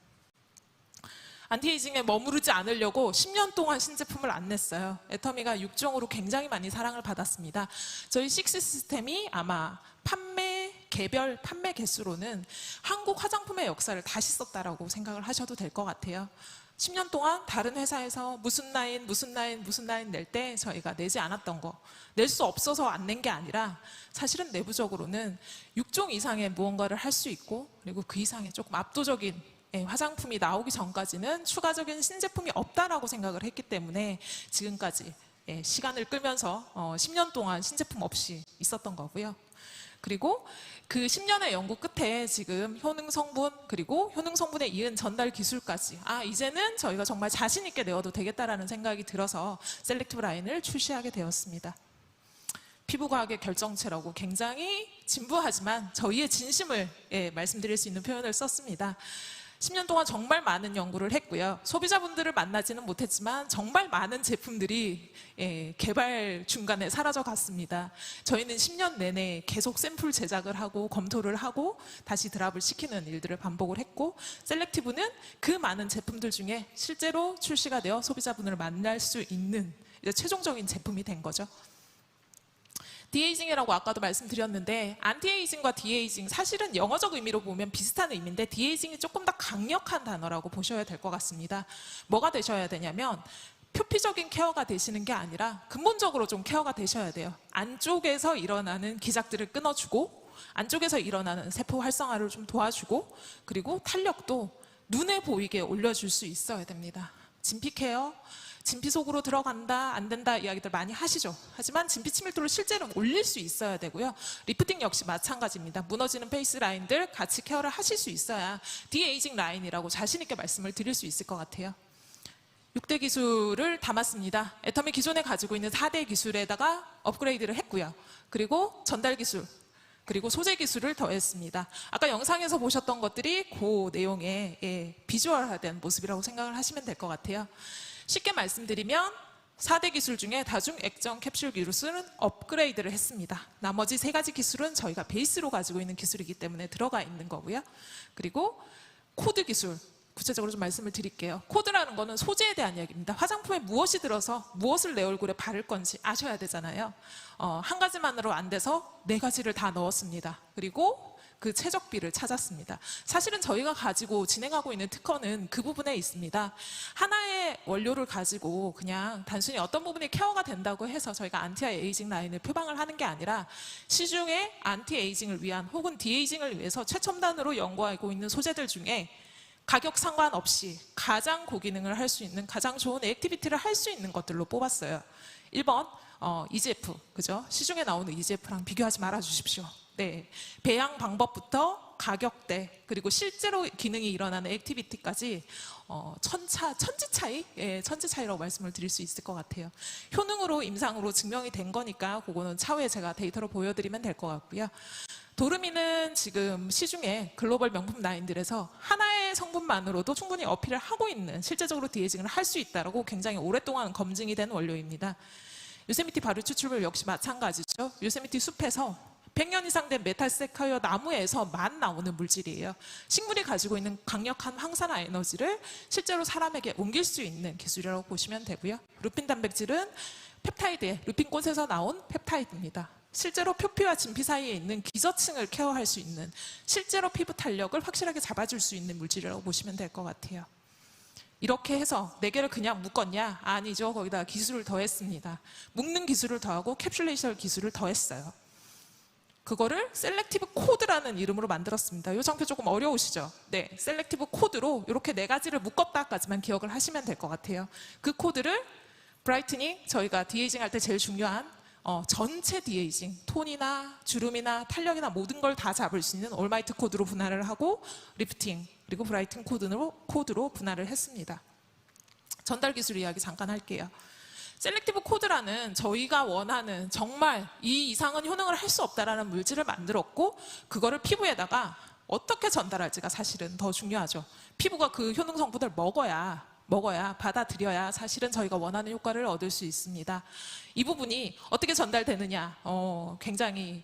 안티에이징에 머무르지 않으려고 10년 동안 신제품을 안 냈어요. 애터미가 6종으로 굉장히 많이 사랑을 받았습니다. 저희 식스 시스템이 아마 개별 판매 개수로는 한국 화장품의 역사를 다시 썼다라고 생각을 하셔도 될 것 같아요. 10년 동안 다른 회사에서 무슨 라인 낼 때 저희가 내지 않았던 거, 낼 수 없어서 안 낸 게 아니라 사실은 내부적으로는 6종 이상의 무언가를 할 수 있고 그리고 그 이상의 조금 압도적인 화장품이 나오기 전까지는 추가적인 신제품이 없다라고 생각을 했기 때문에 지금까지 시간을 끌면서 10년 동안 신제품 없이 있었던 거고요. 그리고 그 10년의 연구 끝에 지금 효능 성분 그리고 효능 성분에 이은 전달 기술까지 이제는 저희가 정말 자신 있게 내어도 되겠다라는 생각이 들어서 셀렉티브 라인을 출시하게 되었습니다. 피부과학의 결정체라고 굉장히 진부하지만 저희의 진심을 말씀드릴 수 있는 표현을 썼습니다. 10년 동안 정말 많은 연구를 했고요. 소비자분들을 만나지는 못했지만 정말 많은 제품들이 개발 중간에 사라져 갔습니다. 저희는 10년 내내 계속 샘플 제작을 하고 검토를 하고 다시 드랍을 시키는 일들을 반복을 했고 셀렉티브는 그 많은 제품들 중에 실제로 출시가 되어 소비자분을 만날 수 있는 이제 최종적인 제품이 된 거죠. 디에이징이라고 아까도 말씀드렸는데 안티에이징과 디에이징 사실은 영어적 의미로 보면 비슷한 의미인데 디에이징이 조금 더 강력한 단어라고 보셔야 될 것 같습니다. 뭐가 되셔야 되냐면 표피적인 케어가 되시는 게 아니라 근본적으로 좀 케어가 되셔야 돼요. 안쪽에서 일어나는 기작들을 끊어주고 안쪽에서 일어나는 세포 활성화를 좀 도와주고 그리고 탄력도 눈에 보이게 올려줄 수 있어야 됩니다. 진피 케어 진피 속으로 들어간다 안 된다 이야기들 많이 하시죠. 하지만 진피 친밀도를 실제로 올릴 수 있어야 되고요. 리프팅 역시 마찬가지입니다. 무너지는 페이스 라인들 같이 케어를 하실 수 있어야 디에이징 라인이라고 자신 있게 말씀을 드릴 수 있을 것 같아요. 6대 기술을 담았습니다. 애터미 기존에 가지고 있는 4대 기술에다가 업그레이드를 했고요. 그리고 전달 기술 그리고 소재 기술을 더했습니다. 아까 영상에서 보셨던 것들이 그 내용의 비주얼화된 모습이라고 생각을 하시면 될 것 같아요. 쉽게 말씀드리면 4대 기술 중에 다중 액정 캡슐 기술은 업그레이드를 했습니다. 나머지 3가지 기술은 저희가 베이스로 가지고 있는 기술이기 때문에 들어가 있는 거고요. 그리고 코드 기술, 구체적으로 좀 말씀을 드릴게요. 코드라는 거는 소재에 대한 이야기입니다. 화장품에 무엇이 들어서 무엇을 내 얼굴에 바를 건지 아셔야 되잖아요. 한 가지만으로 안 돼서 4가지를 다 넣었습니다. 그리고 그 최적비를 찾았습니다. 사실은 저희가 가지고 진행하고 있는 특허는 그 부분에 있습니다. 하나의 원료를 가지고 그냥 단순히 어떤 부분이 케어가 된다고 해서 저희가 안티에이징 라인을 표방을 하는 게 아니라 시중에 안티에이징을 위한 혹은 디에이징을 위해서 최첨단으로 연구하고 있는 소재들 중에 가격 상관없이 가장 고기능을 할 수 있는 가장 좋은 액티비티를 할 수 있는 것들로 뽑았어요. 1번 EGF, 그죠? 시중에 나오는 EGF랑 비교하지 말아 주십시오. 네, 배양 방법부터 가격대 그리고 실제로 기능이 일어나는 액티비티까지 천지 차이, 천지 차이라고 말씀을 드릴 수 있을 것 같아요. 효능으로 임상으로 증명이 된 거니까 그거는 차후에 제가 데이터로 보여드리면 될 것 같고요. 도르미는 지금 시중에 글로벌 명품 라인들에서 하나의 성분만으로도 충분히 어필을 하고 있는 실제적으로 디에이징을 할 수 있다고 굉장히 오랫동안 검증이 된 원료입니다. 요세미티 발효 추출물 역시 마찬가지죠. 요세미티 숲에서 100년 이상 된 메탈 세카이어 나무에서만 나오는 물질이에요. 식물이 가지고 있는 강력한 황산화 에너지를 실제로 사람에게 옮길 수 있는 기술이라고 보시면 되고요. 루핀 단백질은 펩타이드의 루핀꽃에서 나온 펩타이드입니다. 실제로 표피와 진피 사이에 있는 기저층을 케어할 수 있는 실제로 피부 탄력을 확실하게 잡아줄 수 있는 물질이라고 보시면 될 것 같아요. 이렇게 해서 4개를 그냥 묶었냐? 아니죠. 거기다 기술을 더했습니다. 묶는 기술을 더하고 캡슐레이션 기술을 더했어요. 그거를 셀렉티브 코드라는 이름으로 만들었습니다. 이 장표 조금 어려우시죠? 네, 셀렉티브 코드로 이렇게 4가지를 묶었다까지만 기억을 하시면 될 것 같아요. 그 코드를 브라이트닝, 저희가 디에이징 할 때 제일 중요한 전체 디에이징, 톤이나 주름이나 탄력이나 모든 걸 다 잡을 수 있는 올마이트 코드로 분할을 하고 리프팅, 그리고 브라이팅 코드로 분할을 했습니다. 전달 기술 이야기 잠깐 할게요. 셀렉티브 코드라는 저희가 원하는 정말 이 이상은 효능을 할 수 없다라는 물질을 만들었고 그거를 피부에다가 어떻게 전달할지가 사실은 더 중요하죠. 피부가 그 효능 성분을 먹어야 받아들여야 사실은 저희가 원하는 효과를 얻을 수 있습니다. 이 부분이 어떻게 전달되느냐 굉장히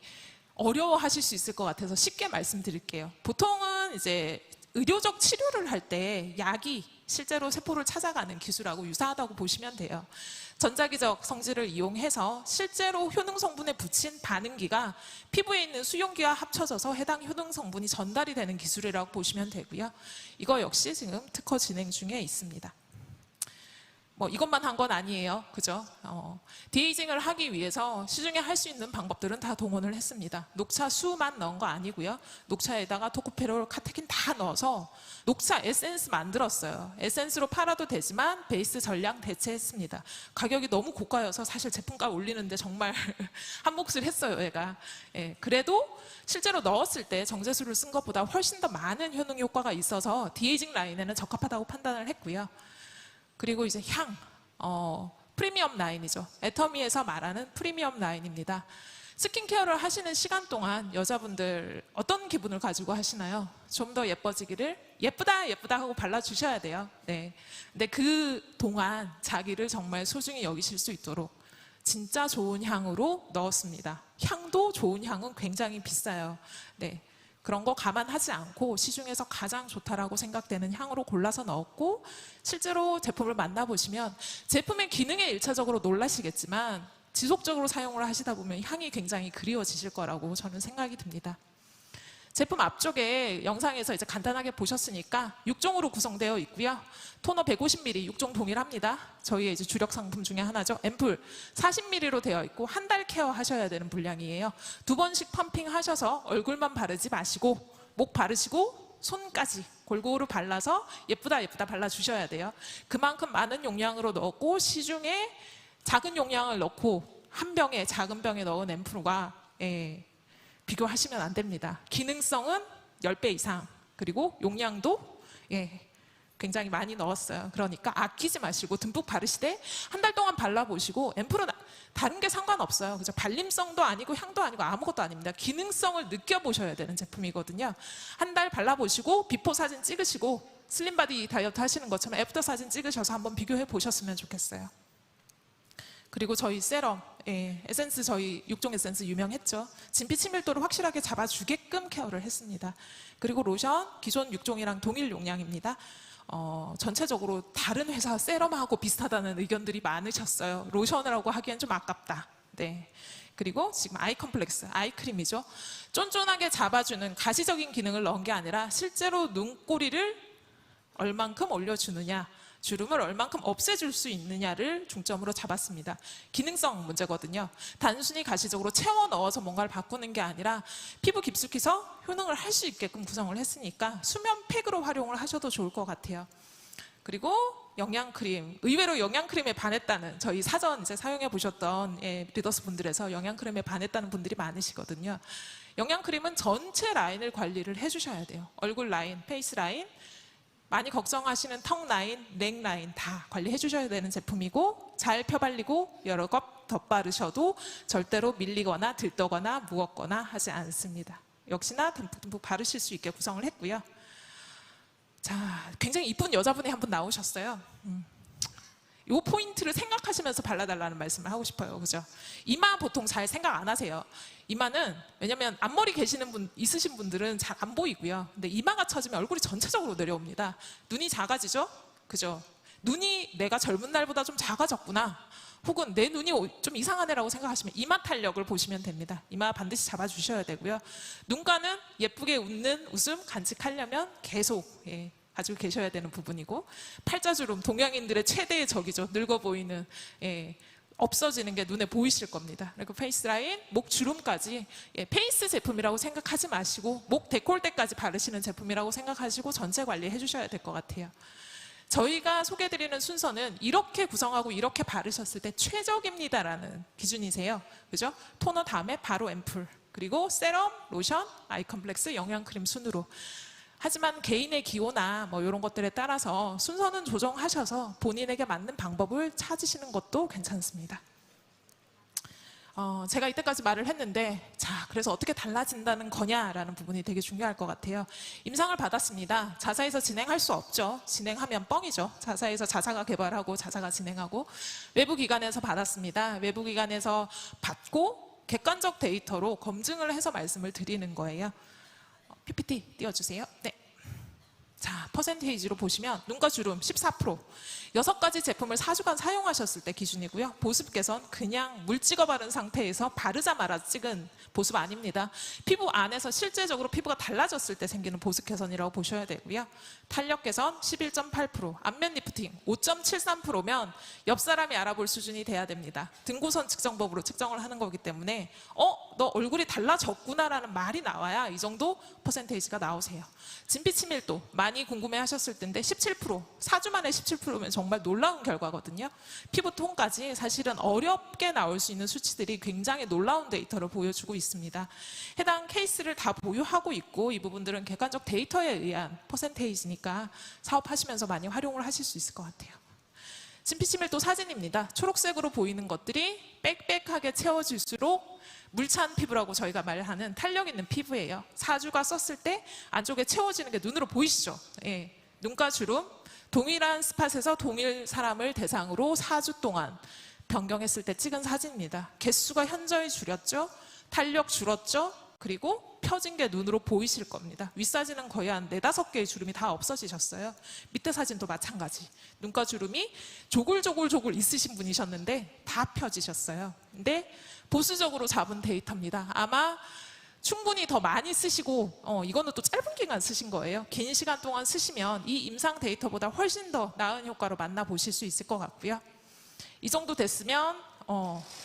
어려워하실 수 있을 것 같아서 쉽게 말씀드릴게요. 보통은 이제 의료적 치료를 할 때 약이 실제로 세포를 찾아가는 기술하고 유사하다고 보시면 돼요. 전자기적 성질을 이용해서 실제로 효능 성분에 붙인 반응기가 피부에 있는 수용기와 합쳐져서 해당 효능 성분이 전달이 되는 기술이라고 보시면 되고요. 이거 역시 지금 특허 진행 중에 있습니다. 뭐 이것만 한 건 아니에요. 그죠? 디에이징을 하기 위해서 시중에 할 수 있는 방법들은 다 동원을 했습니다. 녹차 수만 넣은 거 아니고요. 녹차에다가 토코페롤, 카테킨 다 넣어서 녹차 에센스 만들었어요. 에센스로 팔아도 되지만 베이스 전량 대체했습니다. 가격이 너무 고가여서 사실 제품값 올리는데 정말 한 몫을 했어요, 얘가. 예, 그래도 실제로 넣었을 때 정제수를 쓴 것보다 훨씬 더 많은 효능 효과가 있어서 디에이징 라인에는 적합하다고 판단을 했고요. 그리고 이제 향, 프리미엄 라인이죠. 애터미에서 말하는 프리미엄 라인입니다. 스킨케어를 하시는 시간 동안 여자분들 어떤 기분을 가지고 하시나요? 좀 더 예뻐지기를 예쁘다 하고 발라주셔야 돼요. 네. 근데 그 동안 자기를 정말 소중히 여기실 수 있도록 진짜 좋은 향으로 넣었습니다. 향도 좋은 향은 굉장히 비싸요. 네. 그런 거 감안하지 않고 시중에서 가장 좋다라고 생각되는 향으로 골라서 넣었고 실제로 제품을 만나보시면 제품의 기능에 1차적으로 놀라시겠지만 지속적으로 사용을 하시다 보면 향이 굉장히 그리워지실 거라고 저는 생각이 듭니다. 제품 앞쪽에 영상에서 이제 간단하게 보셨으니까 6종으로 구성되어 있고요. 토너 150ml, 6종 동일합니다. 저희의 이제 주력 상품 중에 하나죠. 앰플 40ml로 되어 있고 한 달 케어 하셔야 되는 분량이에요. 2번씩 펌핑 하셔서 얼굴만 바르지 마시고 목 바르시고 손까지 골고루 발라서 예쁘다 발라주셔야 돼요. 그만큼 많은 용량으로 넣었고 시중에 작은 용량을 넣고 한 병에 작은 병에 넣은 앰플과 비교하시면 안 됩니다. 기능성은 10배 이상 그리고 용량도 굉장히 많이 넣었어요. 그러니까 아끼지 마시고 듬뿍 바르시되 한 달 동안 발라보시고 앰플은 다른 게 상관없어요. 그죠? 발림성도 아니고 향도 아니고 아무것도 아닙니다. 기능성을 느껴보셔야 되는 제품이거든요. 한 달 발라보시고 비포 사진 찍으시고 슬림바디 다이어트 하시는 것처럼 애프터 사진 찍으셔서 한번 비교해 보셨으면 좋겠어요. 그리고 저희 세럼, 에센스 저희 6종 에센스 유명했죠. 진피 친밀도를 확실하게 잡아주게끔 케어를 했습니다. 그리고 로션, 기존 6종이랑 동일 용량입니다. 전체적으로 다른 회사 세럼하고 비슷하다는 의견들이 많으셨어요. 로션이라고 하기엔 좀 아깝다. 네. 그리고 지금 아이 컴플렉스, 아이크림이죠. 쫀쫀하게 잡아주는 가시적인 기능을 넣은 게 아니라 실제로 눈꼬리를 얼만큼 올려주느냐, 주름을 얼만큼 없애줄 수 있느냐를 중점으로 잡았습니다. 기능성 문제거든요. 단순히 가시적으로 채워 넣어서 뭔가를 바꾸는 게 아니라 피부 깊숙이서 효능을 할 수 있게끔 구성을 했으니까 수면 팩으로 활용을 하셔도 좋을 것 같아요. 그리고 영양크림, 의외로 영양크림에 반했다는, 저희 사전 이제 사용해 보셨던 리더스 분들에서 영양크림에 반했다는 분들이 많으시거든요. 영양크림은 전체 라인을 관리를 해주셔야 돼요. 얼굴 라인, 페이스 라인, 많이 걱정하시는 턱 라인, 넥 라인 다 관리해 주셔야 되는 제품이고, 잘 펴발리고 여러 겹 덧바르셔도 절대로 밀리거나 들떠거나 무겁거나 하지 않습니다. 역시나 듬뿍듬뿍 바르실 수 있게 구성을 했고요. 자, 굉장히 이쁜 여자분이 한 분 나오셨어요. 이 포인트를 생각하시면서 발라달라는 말씀을 하고 싶어요. 그죠? 이마 보통 잘 생각 안 하세요. 이마는, 왜냐면 앞머리 계시는 분, 있으신 분들은 잘 안 보이고요. 근데 이마가 처지면 얼굴이 전체적으로 내려옵니다. 눈이 작아지죠? 그죠? 눈이 내가 젊은 날보다 좀 작아졌구나. 혹은 내 눈이 좀 이상한 애라고 생각하시면 이마 탄력을 보시면 됩니다. 이마 반드시 잡아주셔야 되고요. 눈가는 예쁘게 웃는 웃음 간직하려면 계속 가지고 계셔야 되는 부분이고, 팔자주름, 동양인들의 최대의 적이죠. 늙어 보이는, 없어지는 게 눈에 보이실 겁니다. 그리고 페이스 라인, 목 주름까지 페이스 제품이라고 생각하지 마시고 목 데콜테까지 바르시는 제품이라고 생각하시고 전체 관리해 주셔야 될 것 같아요. 저희가 소개해드리는 순서는 이렇게 구성하고 이렇게 바르셨을 때 최적입니다라는 기준이세요. 그죠? 토너 다음에 바로 앰플, 그리고 세럼, 로션, 아이 컴플렉스, 영양크림 순으로. 하지만 개인의 기호나 뭐 이런 것들에 따라서 순서는 조정하셔서 본인에게 맞는 방법을 찾으시는 것도 괜찮습니다. 제가 이때까지 말을 했는데, 자, 그래서 어떻게 달라진다는 거냐라는 부분이 되게 중요할 것 같아요. 임상을 받았습니다. 자사에서 진행할 수 없죠. 진행하면 뻥이죠. 자사에서 자사가 개발하고 자사가 진행하고. 외부 기관에서 받았습니다. 외부 기관에서 받고 객관적 데이터로 검증을 해서 말씀을 드리는 거예요. PPT 띄워주세요. 네. 자, 퍼센테이지로 보시면 눈가 주름 14%, 6가지 제품을 4주간 사용하셨을 때 기준이고요. 보습 개선 그냥 물 찍어 바른 상태에서 바르자마자 찍은 보습 아닙니다. 피부 안에서 실제적으로 피부가 달라졌을 때 생기는 보습 개선이라고 보셔야 되고요. 탄력 개선 11.8%, 안면 리프팅 5.73%면 옆 사람이 알아볼 수준이 돼야 됩니다. 등고선 측정법으로 측정을 하는 거기 때문에 너 얼굴이 달라졌구나라는 말이 나와야 이 정도 퍼센테이지가 나오세요. 진피 치밀도 많이 궁금해하셨을 텐데 17%, 4주 만에 17%면 정말 놀라운 결과거든요. 피부톤까지 사실은 어렵게 나올 수 있는 수치들이 굉장히 놀라운 데이터를 보여주고 있습니다. 해당 케이스를 다 보유하고 있고, 이 부분들은 객관적 데이터에 의한 퍼센테이지니까 사업하시면서 많이 활용을 하실 수 있을 것 같아요. 진피 치밀도 사진입니다. 초록색으로 보이는 것들이 빽빽하게 채워질수록 물찬 피부라고 저희가 말하는 탄력 있는 피부예요. 4주가 썼을 때 안쪽에 채워지는 게 눈으로 보이시죠? 눈가 주름, 동일한 스팟에서 동일 사람을 대상으로 4주 동안 변경했을 때 찍은 사진입니다. 개수가 현저히 줄였죠? 탄력 줄었죠? 그리고 펴진 게 눈으로 보이실 겁니다. 윗사진은 거의 한 4-5개의 주름이 다 없어지셨어요. 밑에 사진도 마찬가지. 눈가 주름이 조글조글 있으신 분이셨는데 다 펴지셨어요. 근데 보수적으로 잡은 데이터입니다. 아마 충분히 더 많이 쓰시고, 이거는 또 짧은 기간 쓰신 거예요. 긴 시간 동안 쓰시면 이 임상 데이터보다 훨씬 더 나은 효과로 만나보실 수 있을 것 같고요. 이 정도 됐으면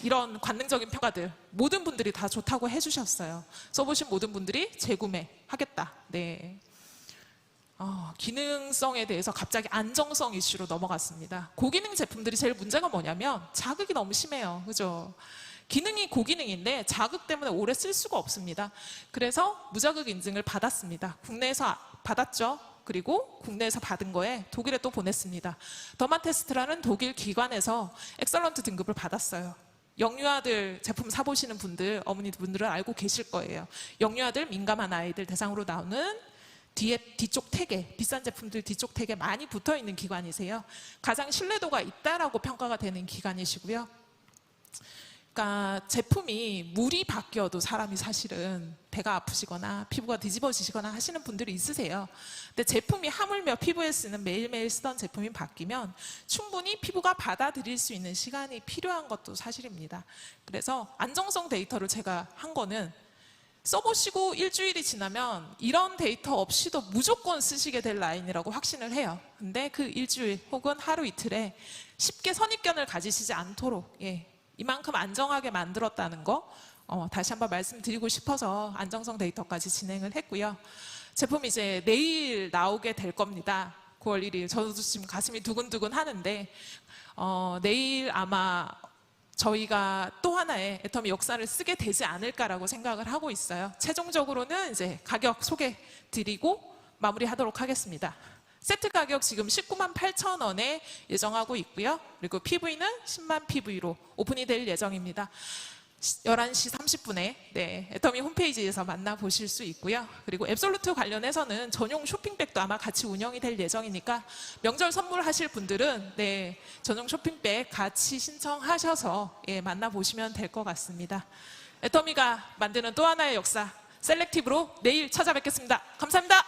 이런 관능적인 평가들 모든 분들이 다 좋다고 해주셨어요. 써보신 모든 분들이 재구매하겠다. 네. 기능성에 대해서 갑자기 안정성 이슈로 넘어갔습니다. 고기능 제품들이 제일 문제가 뭐냐면 자극이 너무 심해요. 그죠? 기능이 고기능인데 자극 때문에 오래 쓸 수가 없습니다. 그래서 무자극 인증을 받았습니다. 국내에서 받았죠. 그리고 국내에서 받은 거에 독일에 또 보냈습니다. 더마테스트라는 독일 기관에서 엑설런트 등급을 받았어요. 영유아들 제품 사보시는 분들, 어머니분들은 알고 계실 거예요. 영유아들, 민감한 아이들 대상으로 나오는 뒤쪽 택에, 비싼 제품들 뒤쪽 택에 많이 붙어있는 기관이세요. 가장 신뢰도가 있다라고 평가가 되는 기관이시고요. 그러니까 제품이 물이 바뀌어도 사람이 사실은 배가 아프시거나 피부가 뒤집어지시거나 하시는 분들이 있으세요. 근데 제품이 하물며 피부에 쓰는 매일매일 쓰던 제품이 바뀌면 충분히 피부가 받아들일 수 있는 시간이 필요한 것도 사실입니다. 그래서 안정성 데이터를 제가 한 거는 써보시고 일주일이 지나면 이런 데이터 없이도 무조건 쓰시게 될 라인이라고 확신을 해요. 근데 그 일주일 혹은 하루 이틀에 쉽게 선입견을 가지시지 않도록 이만큼 안정하게 만들었다는 거 다시 한번 말씀드리고 싶어서 안정성 데이터까지 진행을 했고요. 제품 이제 내일 나오게 될 겁니다. 9월 1일. 저도 지금 가슴이 두근두근 하는데 내일 아마 저희가 또 하나의 애터미 역사를 쓰게 되지 않을까라고 생각을 하고 있어요. 최종적으로는 이제 가격 소개 드리고 마무리하도록 하겠습니다. 세트 가격 지금 19만 8천 원에 예정하고 있고요. 그리고 PV는 10만 PV로 오픈이 될 예정입니다. 11시 30분에 애터미 홈페이지에서 만나보실 수 있고요. 그리고 앱솔루트 관련해서는 전용 쇼핑백도 아마 같이 운영이 될 예정이니까 명절 선물하실 분들은 전용 쇼핑백 같이 신청하셔서 만나보시면 될 것 같습니다. 애터미가 만드는 또 하나의 역사 셀렉티브로 내일 찾아뵙겠습니다. 감사합니다.